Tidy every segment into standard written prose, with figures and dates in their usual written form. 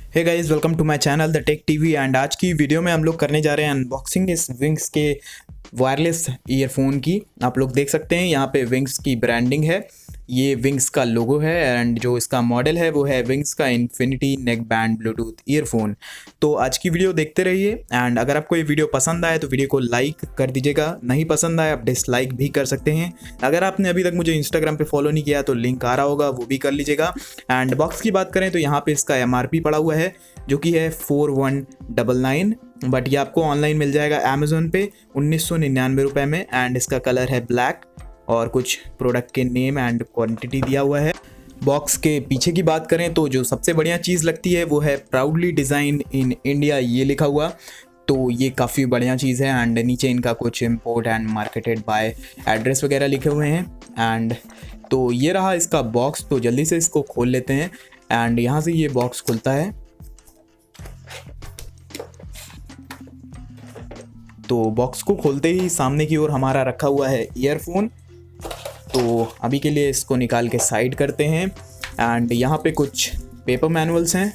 Hey guys, welcome to my channel the tech TV. And आज की video में हम लोग करने जा रहे हैं अनबॉक्सिंग इस विंग्स के वायरलेस ईयरफोन की। आप लोग देख सकते हैं यहाँ पे विंग्स की ब्रांडिंग है, ये विंग्स का लोगो है एंड जो इसका मॉडल है वो है विंग्स का infinity neck band Bluetooth earphone. तो आज की वीडियो देखते रहिए एंड अगर आपको ये वीडियो पसंद आए तो वीडियो को लाइक कर दीजिएगा, नहीं पसंद आए आप डिसलाइक भी कर सकते हैं। अगर आपने अभी तक मुझे इंस्टाग्राम पे फॉलो नहीं किया तो लिंक आ रहा होगा, वो भी कर लीजिएगा। एंड बॉक्स की बात करें तो यहाँ पे इसका MRP पड़ा हुआ है जो कि है 4199, बट ये आपको ऑनलाइन मिल जाएगा अमेजोन पे 1999 रुपये में। एंड इसका कलर है ब्लैक और कुछ प्रोडक्ट के नेम एंड क्वांटिटी दिया हुआ है। बॉक्स के पीछे की बात करें तो जो सबसे बढ़िया चीज़ लगती है वो है प्राउडली डिज़ाइन इन इंडिया, ये लिखा हुआ। तो ये काफ़ी बढ़िया चीज़ है। एंड नीचे इनका कुछ import and marketed bye address वगैरह लिखे हुए हैं। एंड तो ये रहा इसका बॉक्स। तो जल्दी से इसको खोल लेते हैं। एंड यहाँ से ये बॉक्स खुलता है। तो बॉक्स को खोलते ही सामने की ओर हमारा रखा हुआ है ईयरफोन। तो अभी के लिए इसको निकाल के साइड करते हैं। एंड यहाँ पे कुछ पेपर मैनुअल्स हैं,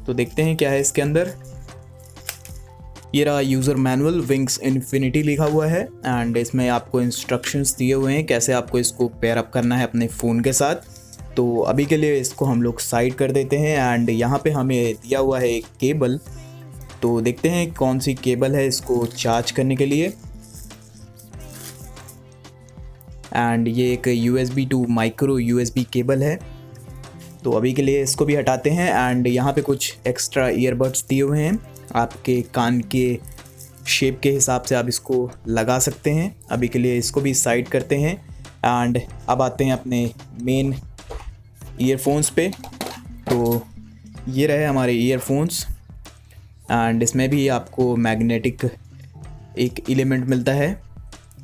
तो देखते हैं क्या है इसके अंदर। ये रहा यूज़र मैनुअल, विंग्स इन्फिनिटी लिखा हुआ है। एंड इसमें आपको इंस्ट्रक्शंस दिए हुए हैं कैसे आपको इसको पेयर अप करना है अपने फ़ोन के साथ। तो अभी के लिए इसको हम लोग साइड कर देते हैं। एंड यहाँ पे हमें दिया हुआ है एक केबल, तो देखते हैं कौन सी केबल है इसको चार्ज करने के लिए। एंड ये एक USB to micro USB cable है। तो अभी के लिए इसको भी हटाते हैं। एंड यहाँ पे कुछ एक्स्ट्रा ईयरबड्स दिए हुए हैं, आपके कान के शेप के हिसाब से आप इसको लगा सकते हैं। अभी के लिए इसको भी साइड करते हैं। एंड अब आते हैं अपने मेन ईयरफोन्स पे। तो ये रहे हमारे ईयरफोन्स। एंड इसमें भी आपको मैग्नेटिक एक एलिमेंट मिलता है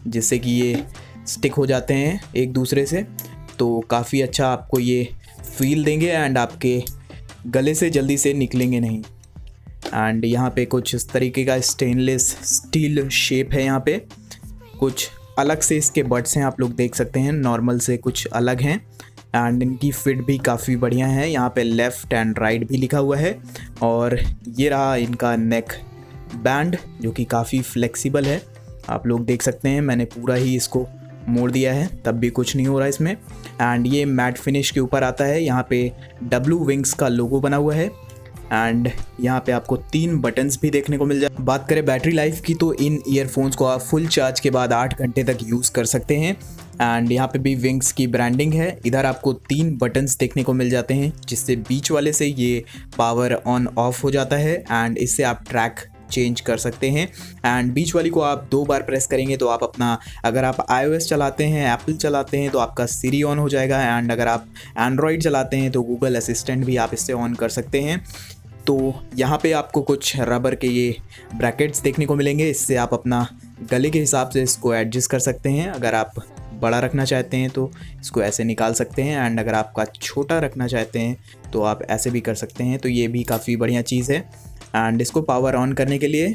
जिससे कि ये स्टिक हो जाते हैं एक दूसरे से। तो काफ़ी अच्छा आपको ये फील देंगे एंड आपके गले से जल्दी से निकलेंगे नहीं। एंड यहाँ पे कुछ इस तरीके का स्टेनलेस स्टील शेप है। यहाँ पे कुछ अलग से इसके बड्स हैं, आप लोग देख सकते हैं, नॉर्मल से कुछ अलग हैं। एंड इनकी फिट भी काफ़ी बढ़िया है। यहाँ पे लेफ़्ट एंड राइट भी लिखा हुआ है। और ये रहा इनका नेक बैंड जो कि काफ़ी फ्लेक्सिबल है, आप लोग देख सकते हैं। मैंने पूरा ही इसको मोड़ दिया है तब भी कुछ नहीं हो रहा इसमें। एंड ये मैट फिनिश के ऊपर आता है। यहाँ पे W विंग्स का लोगो बना हुआ है। एंड यहाँ पे आपको 3 बटन्स भी देखने को मिल जाए। बात करें बैटरी लाइफ की तो इन ईयरफोन्स को आप फुल चार्ज के बाद 8 घंटे तक यूज़ कर सकते हैं। एंड यहाँ पे भी विंग्स की ब्रांडिंग है। इधर आपको 3 बटन्स देखने को मिल जाते हैं जिससे बीच वाले से ये पावर ऑन ऑफ हो जाता है। एंड इससे आप ट्रैक चेंज कर सकते हैं। एंड बीच वाली को आप 2 बार प्रेस करेंगे तो आप अपना, अगर आप iOS चलाते हैं, एप्पल चलाते हैं तो आपका सिरी ऑन हो जाएगा। एंड अगर आप एंड्रॉयड चलाते हैं तो गूगल असिस्टेंट भी आप इससे ऑन कर सकते हैं। तो यहाँ पे आपको कुछ रबर के ये ब्रैकेट्स देखने को मिलेंगे, इससे आप अपना गले के हिसाब से इसको एडजस्ट कर सकते हैं। अगर आप बड़ा रखना चाहते हैं तो इसको ऐसे निकाल सकते हैं। एंड अगर आपका छोटा रखना चाहते हैं तो आप ऐसे भी कर सकते हैं। तो ये भी काफ़ी बढ़िया चीज़ है। एंड इसको पावर ऑन करने के लिए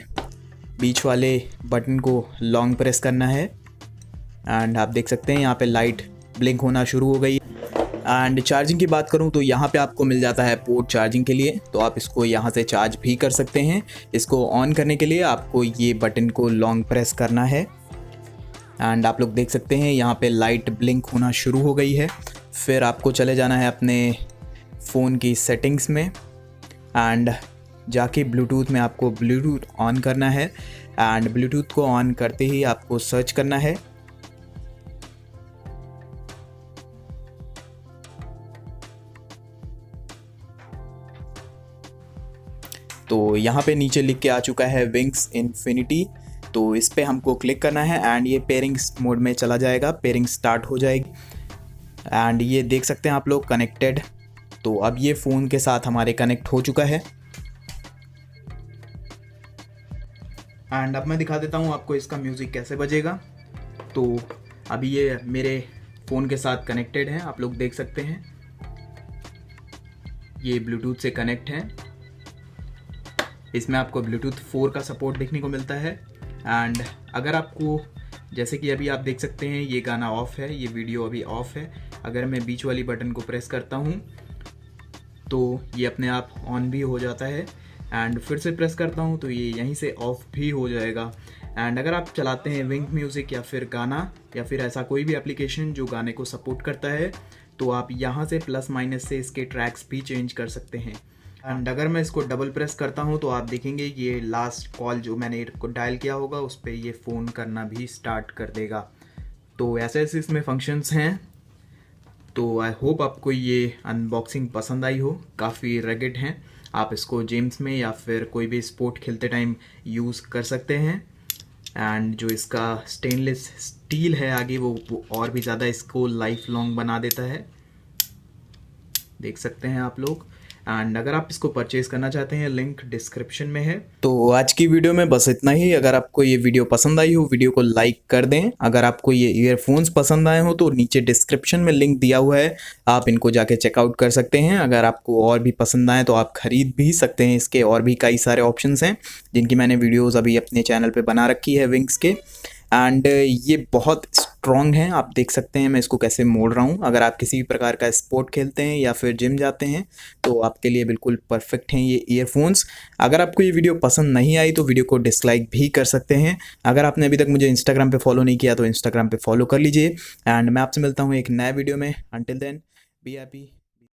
बीच वाले बटन को लॉन्ग प्रेस करना है। एंड आप देख सकते हैं यहाँ पे लाइट ब्लिंक होना शुरू हो गई। एंड चार्जिंग की बात करूँ तो यहाँ पे आपको मिल जाता है पोर्ट चार्जिंग के लिए, तो आप इसको यहाँ से चार्ज भी कर सकते हैं। इसको ऑन करने के लिए आपको ये बटन को लॉन्ग प्रेस करना है। एंड आप लोग देख सकते हैं यहाँ पे लाइट ब्लिंक होना शुरू हो गई है। फिर आपको चले जाना है अपने फ़ोन की सेटिंग्स में। एंड जाके ब्लूटूथ में आपको ब्लूटूथ ऑन करना है। एंड ब्लूटूथ को ऑन करते ही आपको सर्च करना है। तो यहाँ पे नीचे लिख के आ चुका है विंग्स इन्फिनिटी। तो इस पे हमको क्लिक करना है एंड ये पेयरिंग मोड में चला जाएगा, पेयरिंग स्टार्ट हो जाएगी। एंड ये देख सकते हैं आप लोग कनेक्टेड। तो अब ये फ़ोन के साथ हमारे कनेक्ट हो चुका है। एंड अब मैं दिखा देता हूँ आपको इसका म्यूज़िक कैसे बजेगा। तो अभी ये मेरे फ़ोन के साथ कनेक्टेड है, आप लोग देख सकते हैं ये ब्लूटूथ से कनेक्ट है। इसमें आपको ब्लूटूथ 4 का सपोर्ट देखने को मिलता है। एंड अगर आपको, जैसे कि अभी आप देख सकते हैं ये गाना ऑफ़ है, ये वीडियो अभी ऑफ़ है। अगर मैं बीच वाली बटन को प्रेस करता हूँ तो ये अपने आप ऑन भी हो जाता है। एंड फिर से प्रेस करता हूँ तो ये यहीं से ऑफ भी हो जाएगा। एंड अगर आप चलाते हैं विंक म्यूज़िक या फिर गाना या फिर ऐसा कोई भी एप्लीकेशन जो गाने को सपोर्ट करता है, तो आप यहाँ से प्लस माइनस से इसके ट्रैक्स भी चेंज कर सकते हैं। एंड अगर मैं इसको डबल प्रेस करता हूँ तो आप देखेंगे ये लास्ट कॉल जो मैंने को डायल किया होगा उस पर ये फ़ोन करना भी स्टार्ट कर देगा। तो ऐसे ऐसे इसमें फंक्शंस हैं। तो आई होप आपको ये अनबॉक्सिंग पसंद आई हो। काफ़ी रगेड हैं, आप इसको जिम्स में या फिर कोई भी स्पोर्ट खेलते टाइम यूज़ कर सकते हैं। एंड जो इसका स्टेनलेस स्टील है आगे वो और भी ज़्यादा इसको लाइफ लॉन्ग बना देता है, देख सकते हैं आप लोग। एंड अगर आप इसको परचेज़ करना चाहते हैं लिंक डिस्क्रिप्शन में है। तो आज की वीडियो में बस इतना ही। अगर आपको ये वीडियो पसंद आई हो वीडियो को लाइक कर दें। अगर आपको ये ईयरफोन्स पसंद आए हो तो नीचे डिस्क्रिप्शन में लिंक दिया हुआ है, आप इनको जाके चेकआउट कर सकते हैं। अगर आपको और भी पसंद आए तो आप ख़रीद भी सकते हैं। इसके और भी कई सारे ऑप्शंस हैं जिनकी मैंने वीडियोज़ अभी अपने चैनल पर बना रखी है विंक्स के। एंड ये बहुत स्ट्रॉन्ग हैं, आप देख सकते हैं मैं इसको कैसे मोड़ रहा हूँ। अगर आप किसी भी प्रकार का स्पोर्ट खेलते हैं या फिर जिम जाते हैं तो आपके लिए बिल्कुल परफेक्ट हैं ये ईयरफोन्स। अगर आपको ये वीडियो पसंद नहीं आई तो वीडियो को डिसलाइक भी कर सकते हैं। अगर आपने अभी तक मुझे इंस्टाग्राम पे फॉलो नहीं किया तो इंस्टाग्राम पे फॉलो कर लीजिए। एंड मैं आपसे मिलता हूँ एक नया वीडियो में। Until then be happy.